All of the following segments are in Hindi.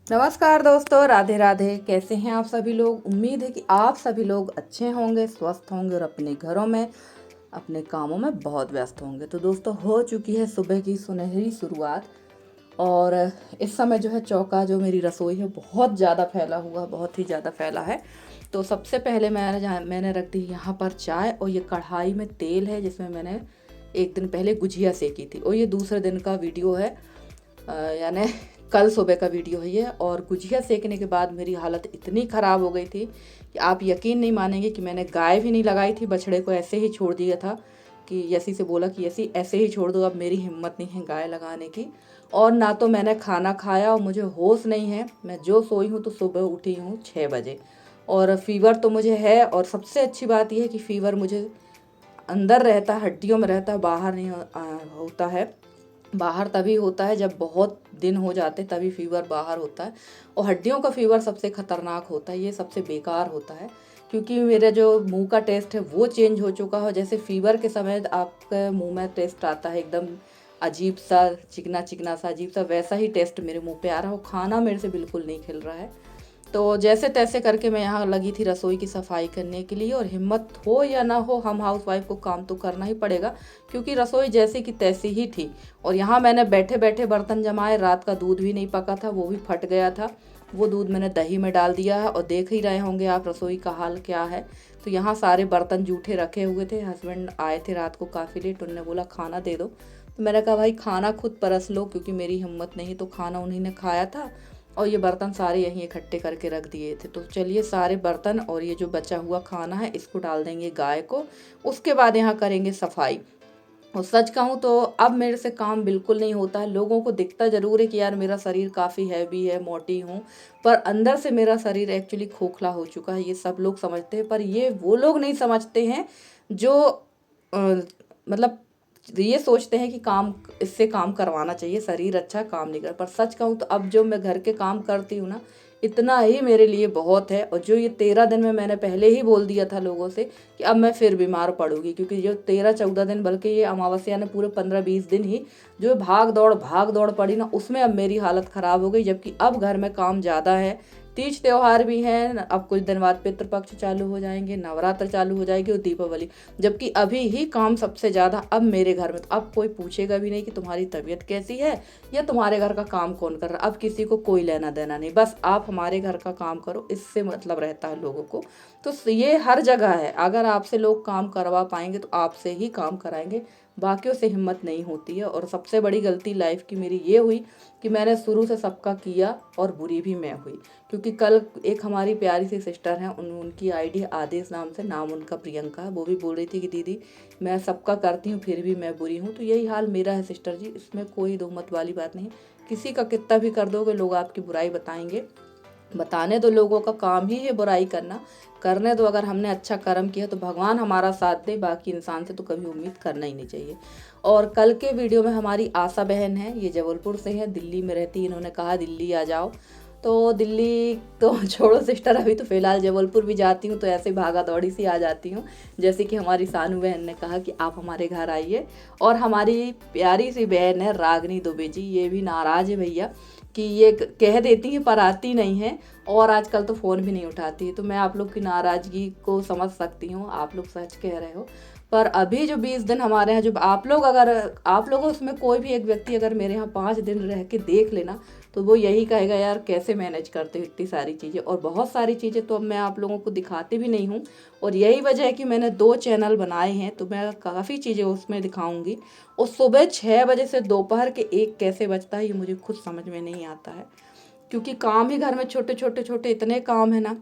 नमस्कार दोस्तों, राधे राधे। कैसे हैं आप सभी लोग। उम्मीद है कि आप सभी लोग अच्छे होंगे, स्वस्थ होंगे और अपने घरों में अपने कामों में बहुत व्यस्त होंगे। तो दोस्तों, हो चुकी है सुबह की सुनहरी शुरुआत और इस समय जो है चौका जो मेरी रसोई है बहुत ज़्यादा फैला हुआ, बहुत ही ज़्यादा फैला है। तो सबसे पहले मैंने रख दी यहाँ पर चाय और ये कढ़ाई में तेल है जिसमें मैंने एक दिन पहले गुजिया सेकी थी और ये दूसरे दिन का वीडियो है, यानी कल सुबह का वीडियो है ये। और गुजिया सेकने के बाद मेरी हालत इतनी ख़राब हो गई थी कि आप यकीन नहीं मानेंगे कि मैंने गाय भी नहीं लगाई थी, बछड़े को ऐसे ही छोड़ दिया था कि यसी से बोला कि यसी ऐसे ही छोड़ दो, अब मेरी हिम्मत नहीं है गाय लगाने की। और ना तो मैंने खाना खाया और मुझे होश नहीं है। मैं जो सोई हूँ तो सुबह उठी हूँ 6 बजे और फीवर तो मुझे है। और सबसे अच्छी बात यह है कि फीवर मुझे अंदर रहता है, हड्डियों में रहता है, बाहर नहीं होता है। बाहर तभी होता है जब बहुत दिन हो जाते, तभी फीवर बाहर होता है। और हड्डियों का फीवर सबसे खतरनाक होता है, ये सबसे बेकार होता है। क्योंकि मेरा जो मुंह का टेस्ट है वो चेंज हो चुका है। जैसे फीवर के समय आपके मुंह में टेस्ट आता है एकदम अजीब सा, चिकना चिकना सा, अजीब सा, वैसा ही टेस्ट मेरे मुंह पे आ रहा है। वो खाना मेरे से बिल्कुल नहीं खिल रहा है। तो जैसे तैसे करके मैं यहाँ लगी थी रसोई की सफाई करने के लिए। और हिम्मत हो या ना हो, हम हाउसवाइफ को काम तो करना ही पड़ेगा क्योंकि रसोई जैसी की तैसी ही थी। और यहाँ मैंने बैठे बैठे बर्तन जमाए, रात का दूध भी नहीं पका था, वो भी फट गया था। वो दूध मैंने दही में डाल दिया है और देख ही रहे होंगे आप रसोई का हाल क्या है। तो यहाँ सारे बर्तन जूठे रखे हुए थे। हस्बैंड आए थे रात को काफ़ी लेट, उन्होंने बोला खाना दे दो। तो मैंने कहा भाई खाना खुद परस लो, क्योंकि मेरी हिम्मत नहीं। तो खाना उन्हीं ने खाया था और ये बर्तन सारे यहीं इकट्ठे करके रख दिए थे। तो चलिए सारे बर्तन और ये जो बचा हुआ खाना है इसको डाल देंगे गाय को, उसके बाद यहाँ करेंगे सफाई। और सच कहूँ तो अब मेरे से काम बिल्कुल नहीं होता है। लोगों को दिखता ज़रूर है कि यार मेरा शरीर काफ़ी हैवी है, मोटी हूँ, पर अंदर से मेरा शरीर एक्चुअली खोखला हो चुका है। ये सब लोग समझते हैं, पर ये वो लोग नहीं समझते हैं जो मतलब ये सोचते हैं कि काम इससे काम करवाना चाहिए, शरीर अच्छा काम नहीं कर। पर सच कहूँ तो अब जो मैं घर के काम करती हूँ ना, इतना ही मेरे लिए बहुत है। और जो ये 13 दिन में मैंने पहले ही बोल दिया था लोगों से कि अब मैं फिर बीमार पड़ूंगी, क्योंकि जो 13-14 दिन, बल्कि ये अमावस्या ने पूरे 15-20 दिन ही जो भाग दौड़ पड़ी ना, उसमें अब मेरी हालत ख़राब हो गई। जबकि अब घर में काम ज़्यादा है, तीज त्यौहार भी हैं, अब कुछ दिन बाद पितृपक्ष चालू हो जाएंगे, नवरात्र चालू हो जाएगी और दीपावली। जबकि अभी ही काम सबसे ज़्यादा अब मेरे घर में। तो अब कोई पूछेगा भी नहीं कि तुम्हारी तबीयत कैसी है या तुम्हारे घर का काम कौन कर रहा है। अब किसी को कोई लेना देना नहीं, बस आप हमारे घर का काम करो, इससे मतलब रहता है लोगों को। तो ये हर जगह है, अगर आपसे लोग काम करवा पाएंगे तो आपसे ही काम कराएंगे, बाकियों से हिम्मत नहीं होती है। और सबसे बड़ी गलती लाइफ की मेरी ये हुई कि मैंने शुरू से सबका किया और बुरी भी मैं हुई। क्योंकि कल एक हमारी प्यारी सी सिस्टर हैं, उनकी आईडी आदेश नाम से, नाम उनका प्रियंका है, वो भी बोल रही थी कि दीदी मैं सबका करती हूँ फिर भी मैं बुरी हूँ। तो यही हाल मेरा है सिस्टर जी, इसमें कोई दो मत वाली बात नहीं। किसी का कितना भी कर दोगे लोग आपकी बुराई बताएंगे। बताने दो, लोगों का काम ही है बुराई करना, करने दो। अगर हमने अच्छा कर्म किया तो भगवान हमारा साथ दे, बाकी इंसान से तो कभी उम्मीद करना ही नहीं चाहिए। और कल के वीडियो में हमारी आशा बहन है, ये जबलपुर से है, दिल्ली में रहती है। इन्होंने कहा दिल्ली आ जाओ, तो दिल्ली तो छोड़ो सिस्टर, अभी तो फ़िलहाल जबलपुर भी जाती हूँ तो ऐसे भागा दौड़ी सी आ जाती हूँ। जैसे कि हमारी सानू बहन ने कहा कि आप हमारे घर आइए। और हमारी प्यारी सी बहन है रागनी दुबे जी, ये भी नाराज़ है भैया कि ये कह देती हैं पर आती नहीं है, और आजकल तो फ़ोन भी नहीं उठाती है। तो मैं आप लोग की नाराज़गी को समझ सकती हूँ, आप लोग सच कह रहे हो। पर अभी जो 20 दिन हमारे यहाँ, जो आप लोग, अगर आप लोगों उसमें कोई भी एक व्यक्ति अगर मेरे यहाँ 5 दिन रह के देख लेना, तो वो यही कहेगा यार कैसे मैनेज करते हो इतनी सारी चीज़ें। और बहुत सारी चीज़ें तो अब मैं आप लोगों को दिखाती भी नहीं हूँ। और यही वजह है कि मैंने 2 चैनल बनाए हैं, तो मैं काफ़ी चीज़ें उसमें दिखाऊंगी। और सुबह 6 बजे से दोपहर के 1 कैसे बजता है ये मुझे खुद समझ में नहीं आता है। क्योंकि काम ही घर में छोटे छोटे छोटे इतने काम है ना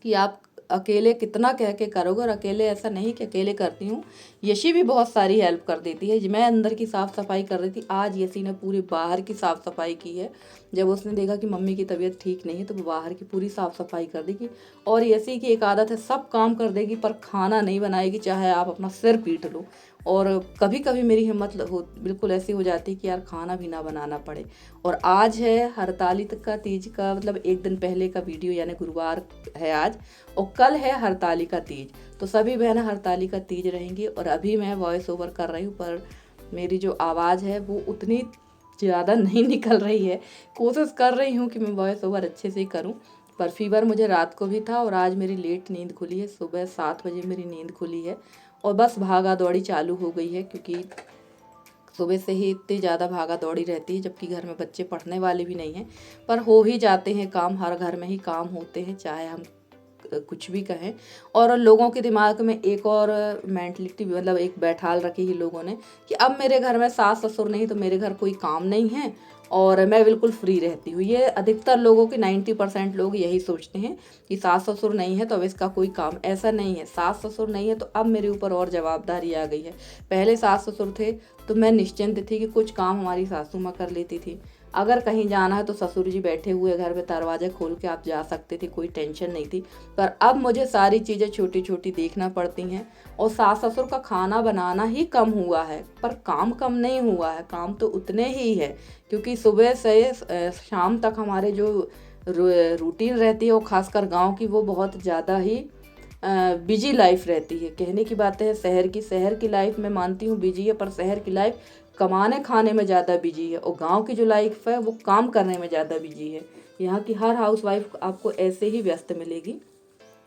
कि आप अकेले कितना कह के करोगे। और अकेले ऐसा नहीं कि अकेले करती हूँ, यशी भी बहुत सारी हेल्प कर देती है। मैं अंदर की साफ़ सफाई कर रही थी, आज यशी ने पूरी बाहर की साफ़ सफाई की है। जब उसने देखा कि मम्मी की तबीयत ठीक नहीं है तो वो बाहर की पूरी साफ़ सफाई कर देगी। और यशी की एक आदत है, सब काम कर देगी पर खाना नहीं बनाएगी, चाहे आप अपना सिर पीट लो। और कभी कभी मेरी हिम्मत हो बिल्कुल ऐसी हो जाती है कि यार खाना भी ना बनाना पड़े। और आज है हरताली तक का तीज का, मतलब एक दिन पहले का वीडियो, यानी गुरुवार है आज, और कल है हरताली का तीज। तो सभी बहनें हरताली का तीज रहेंगी। और अभी मैं वॉइस ओवर कर रही हूँ, पर मेरी जो आवाज़ है वो उतनी ज़्यादा नहीं निकल रही है। कोशिश कर रही हूँ कि मैं वॉइस ओवर अच्छे से करूँ, पर फीवर मुझे रात को भी था और आज मेरी लेट नींद खुली है। सुबह 7 बजे मेरी नींद खुली है और बस भागा दौड़ी चालू हो गई है, क्योंकि सुबह से ही इतनी ज़्यादा भागा दौड़ी रहती है, जबकि घर में बच्चे पढ़ने वाले भी नहीं हैं। पर हो ही जाते हैं काम, हर घर में ही काम होते हैं, चाहे हम कुछ भी कहें। और लोगों के दिमाग में एक और मेंटलिटी, मतलब एक बैठाल रखी है लोगों ने कि अब मेरे घर में सास ससुर नहीं तो मेरे घर कोई काम नहीं है और मैं बिल्कुल फ्री रहती हूँ। ये अधिकतर लोगों के 90% लोग यही सोचते हैं कि सास ससुर नहीं है तो अब इसका कोई काम। ऐसा नहीं है, सास ससुर नहीं है तो अब मेरे ऊपर और जवाबदारी आ गई है। पहले सास ससुर थे तो मैं निश्चिंत थी कि कुछ काम हमारी सासू माँ कर लेती थी। अगर कहीं जाना है तो ससुर जी बैठे हुए घर में दरवाजा खोल के आप जा सकते थे, कोई टेंशन नहीं थी। पर अब मुझे सारी चीज़ें छोटी छोटी देखना पड़ती हैं। और सास ससुर का खाना बनाना ही कम हुआ है, पर काम कम नहीं हुआ है, काम तो उतने ही है। क्योंकि सुबह से शाम तक हमारे जो रूटीन रहती है, वो खासकर गांव की, वो बहुत ज़्यादा ही बिजी लाइफ रहती है। कहने की बात है शहर की लाइफ मैं मानती हूँ बिजी है, पर शहर की लाइफ कमाने खाने में ज़्यादा बिजी है और गांव की जो लाइफ है वो काम करने में ज़्यादा बिजी है। यहाँ की हर हाउस वाइफ आपको ऐसे ही व्यस्त मिलेगी।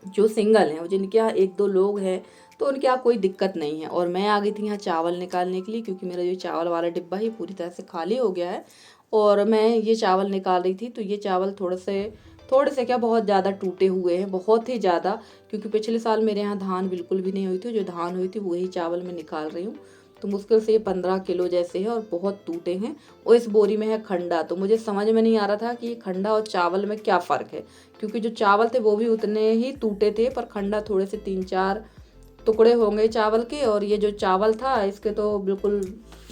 जो सिंगल हैं, जिनके यहाँ एक दो लोग हैं, तो उनके यहाँ कोई दिक्कत नहीं है। और मैं आ गई थी यहाँ चावल निकालने के लिए, क्योंकि मेरा जो चावल वाला डिब्बा ही पूरी तरह से खाली हो गया है और मैं ये चावल निकाल रही थी। तो ये चावल थोड़े से क्या, बहुत ज़्यादा टूटे हुए हैं, बहुत ही ज़्यादा। क्योंकि पिछले साल मेरे यहाँ धान बिल्कुल भी नहीं हुई थी, जो धान हुई थी वही चावल मैं निकाल रही हूँ। तो मुश्किल से ये 15 किलो जैसे है और बहुत टूटे हैं। और इस बोरी में है खंडा। तो मुझे समझ में नहीं आ रहा था कि ये खंडा और चावल में क्या फ़र्क है, क्योंकि जो चावल थे वो भी उतने ही टूटे थे, पर खंडा थोड़े से 3-4 टुकड़े होंगे चावल के, और ये जो चावल था इसके तो बिल्कुल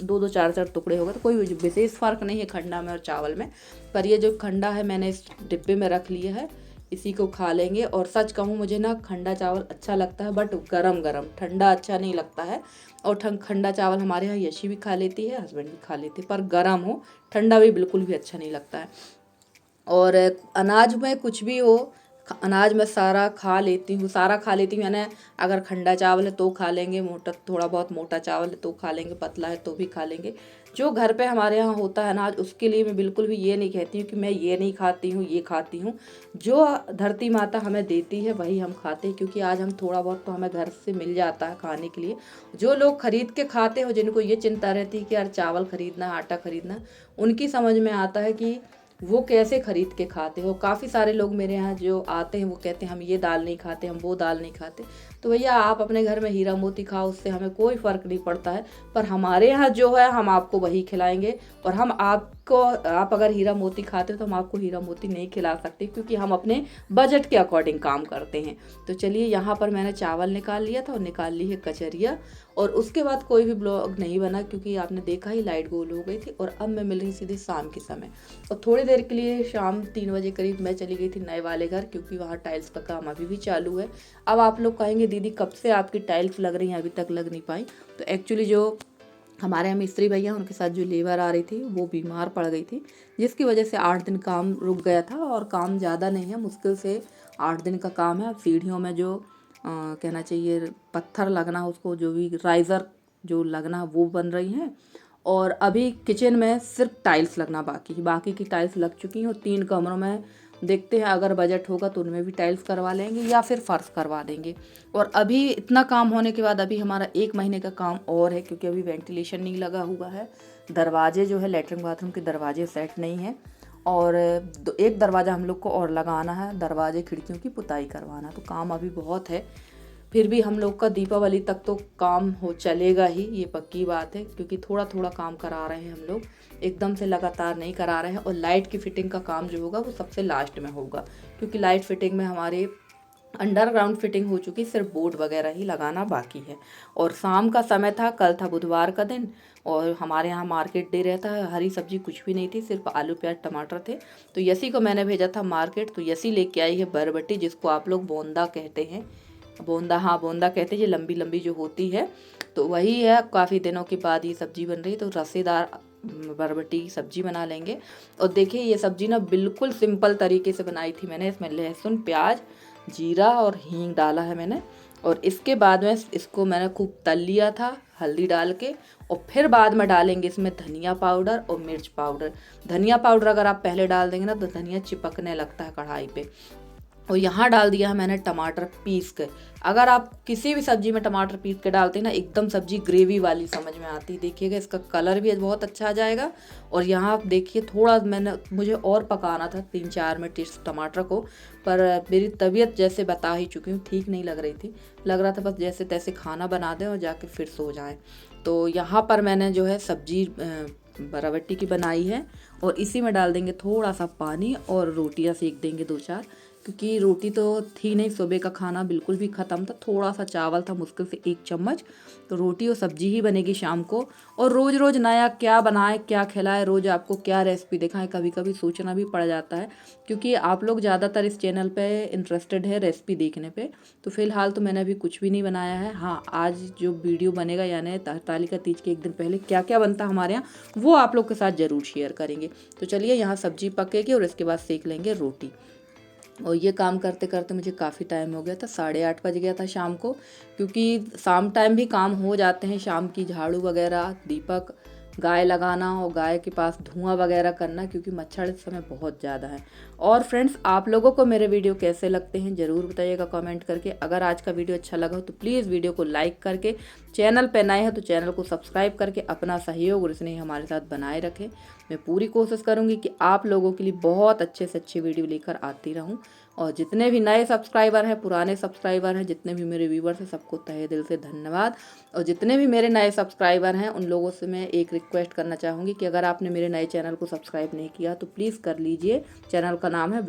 2-2 4-4 टुकड़े हो गए। तो कोई विशेष फ़र्क नहीं है खंडा में और चावल में। पर ये जो खंडा है मैंने इस डिब्बे में रख लिया है, इसी को खा लेंगे। और सच कहूँ, मुझे ना खंडा चावल अच्छा लगता है, बट गरम गरम, ठंडा अच्छा नहीं लगता है। और खंडा चावल हमारे यहाँ यशी भी खा लेती है, हस्बैंड भी खा लेते हैं, पर गरम हो, ठंडा भी बिल्कुल भी अच्छा नहीं लगता है। और अनाज में कुछ भी हो, अनाज में सारा खा लेती हूँ, यानी अगर खंडा चावल है तो खा लेंगे, मोटा थोड़ा बहुत मोटा चावल है तो खा लेंगे, पतला है तो भी खा लेंगे। जो घर पे हमारे यहाँ होता है अनाज, उसके लिए मैं बिल्कुल भी ये नहीं कहती हूँ कि मैं ये नहीं खाती हूँ, ये खाती हूँ। जो धरती माता हमें देती है वही हम खाते हैं, क्योंकि आज हम थोड़ा बहुत तो हमें घर से मिल जाता है खाने के लिए। जो लोग खरीद के खाते हो, जिनको ये चिंता रहती है कि यार चावल खरीदना, आटा खरीदना, उनकी समझ में आता है कि वो कैसे खरीद के खाते हो। काफ़ी सारे लोग मेरे यहाँ जो आते हैं वो कहते हैं हम ये दाल नहीं खाते, हम वो दाल नहीं खाते। तो भैया आप अपने घर में हीरा मोती खाओ, उससे हमें कोई फ़र्क नहीं पड़ता है। पर हमारे यहाँ जो है हम आपको वही खिलाएंगे, और आप अगर हीरा मोती खाते हो तो हम आपको हीरा मोती नहीं खिला सकते, क्योंकि हम अपने बजट के अकॉर्डिंग काम करते हैं। तो चलिए, यहाँ पर मैंने चावल निकाल लिया था और निकाल ली है कचरिया। और उसके बाद कोई भी ब्लॉग नहीं बना, क्योंकि आपने देखा ही लाइट गोल हो गई थी। और अब मैं मिल रही सीधे शाम के समय, और थोड़ी देर के लिए शाम 3 बजे करीब मैं चली गई थी नए वाले घर, क्योंकि वहाँ टाइल्स का काम अभी भी चालू है। अब आप लोग कहेंगे दीदी कब से आपकी टाइल्स लग रही हैं, अभी तक लग नहीं पाई। तो एक्चुअली जो हमारे यहाँ मिस्त्री भैया, उनके साथ जो लेबर आ रही थी वो बीमार पड़ गई थी, जिसकी वजह से 8 दिन काम रुक गया था। और काम ज़्यादा नहीं है, मुश्किल से 8 दिन का काम है। अब सीढ़ियों में जो कहना चाहिए पत्थर लगना, उसको जो भी राइज़र जो लगना वो बन रही हैं। और अभी किचन में सिर्फ टाइल्स लगना बाकी की टाइल्स लग चुकी हैं। और 3 कमरों में देखते हैं, अगर बजट होगा तो उनमें भी टाइल्स करवा लेंगे या फिर फर्श करवा देंगे। और अभी इतना काम होने के बाद अभी हमारा 1 महीने का काम और है, क्योंकि अभी वेंटिलेशन नहीं लगा हुआ है। दरवाजे जो है लेटरिन बाथरूम के दरवाजे सेट नहीं है, और एक दरवाज़ा हम लोग को और लगाना है, दरवाजे खिड़कियों की पुताई करवाना। तो काम अभी बहुत है। फिर भी हम लोग का दीपावली तक तो काम हो चलेगा ही, ये पक्की बात है, क्योंकि थोड़ा थोड़ा काम करा रहे हैं हम लोग, एकदम से लगातार नहीं करा रहे हैं। और लाइट की फिटिंग का काम जो होगा वो सबसे लास्ट में होगा, क्योंकि लाइट फिटिंग में हमारे अंडरग्राउंड फिटिंग हो चुकी, सिर्फ बोर्ड वगैरह ही लगाना बाकी है। और शाम का समय था, कल था बुधवार का दिन, और हमारे यहाँ मार्केट डे रहता है। हरी सब्जी कुछ भी नहीं थी, सिर्फ आलू प्याज टमाटर थे। तो यसी को मैंने भेजा था मार्केट, तो यसी लेके आई है बरबटी, जिसको आप लोग बोंदा कहते हैं। बोंदा, हाँ बोंदा कहते हैं, ये लंबी लंबी जो होती है, तो वही है। काफ़ी दिनों के बाद ये सब्जी बन रही है, तो रसेदार बरबटी सब्जी बना लेंगे। और देखिए, ये सब्जी ना बिल्कुल सिंपल तरीके से बनाई थी मैंने। इसमें लहसुन, प्याज, जीरा और हींग डाला है मैंने, और इसके बाद में इसको मैंने खूब तल लिया था हल्दी डाल के। और फिर बाद में डालेंगे इसमें धनिया पाउडर और मिर्च पाउडर। धनिया पाउडर अगर आप पहले डाल देंगे ना तो धनिया चिपकने लगता है कढ़ाई पे। और यहाँ डाल दिया है मैंने टमाटर पीस के। अगर आप किसी भी सब्जी में टमाटर पीस के डालते हैं ना, एकदम सब्जी ग्रेवी वाली समझ में आती। देखिएगा इसका कलर भी बहुत अच्छा आ जाएगा। और यहाँ आप देखिए थोड़ा मुझे और पकाना था 3-4 मिनट इस टमाटर को, पर मेरी तबीयत जैसे बता ही चुकी हूँ ठीक नहीं लग रही थी। लग रहा था बस जैसे तैसे खाना बना दें और जाके फिर सो जाएं। तो यहाँ पर मैंने जो है सब्जी बराबट्टी की बनाई है और इसी में डाल देंगे थोड़ा सा पानी और रोटियां सेक देंगे 2-4, क्योंकि रोटी तो थी नहीं, सुबह का खाना बिल्कुल भी ख़त्म था। थोड़ा सा चावल था, मुश्किल से 1 चम्मच। तो रोटी और सब्जी ही बनेगी शाम को। और रोज़ रोज़ नया क्या बनाए क्या खिलाए, रोज़ आपको क्या रेसिपी दिखाएं, कभी कभी सोचना भी पड़ जाता है, क्योंकि आप लोग ज़्यादातर इस चैनल पे इंटरेस्टेड है रेसिपी देखने पे। तो फिलहाल तो मैंने अभी कुछ भी नहीं बनाया है। हाँ, आज जो वीडियो बनेगा यानी हरतालिका तीज के 1 दिन पहले क्या क्या बनता है हमारे यहाँ, वो आप लोग के साथ ज़रूर शेयर करेंगे। तो चलिए यहाँ सब्जी पकेगी और इसके बाद सेक लेंगे रोटी। और ये काम करते करते मुझे काफ़ी टाइम हो गया था, 8:30 बज गया था शाम को, क्योंकि शाम टाइम भी काम हो जाते हैं। शाम की झाड़ू वगैरह, दीपक, गाय लगाना और गाय के पास धुआं वगैरह करना, क्योंकि मच्छर इस समय बहुत ज़्यादा है। और फ्रेंड्स, आप लोगों को मेरे वीडियो कैसे लगते हैं ज़रूर बताइएगा कमेंट करके। अगर आज का वीडियो अच्छा लगा हो तो प्लीज़ वीडियो को लाइक करके, चैनल पर नए हैं तो चैनल को सब्सक्राइब करके अपना सहयोग और स्नेह हमारे साथ बनाए रखें। मैं पूरी कोशिश करूँगी कि आप लोगों के लिए बहुत अच्छे से अच्छे वीडियो लेकर आती रहूँ। और जितने भी नए सब्सक्राइबर हैं, पुराने सब्सक्राइबर हैं, जितने भी मेरे व्यूवर्स हैं, सबको तहे दिल से धन्यवाद। और जितने भी मेरे नए सब्सक्राइबर हैं उन लोगों से मैं एक रिक्वेस्ट करना चाहूँगी कि अगर आपने मेरे नए चैनल को सब्सक्राइब नहीं किया तो प्लीज़ कर लीजिए। चैनल का नाम है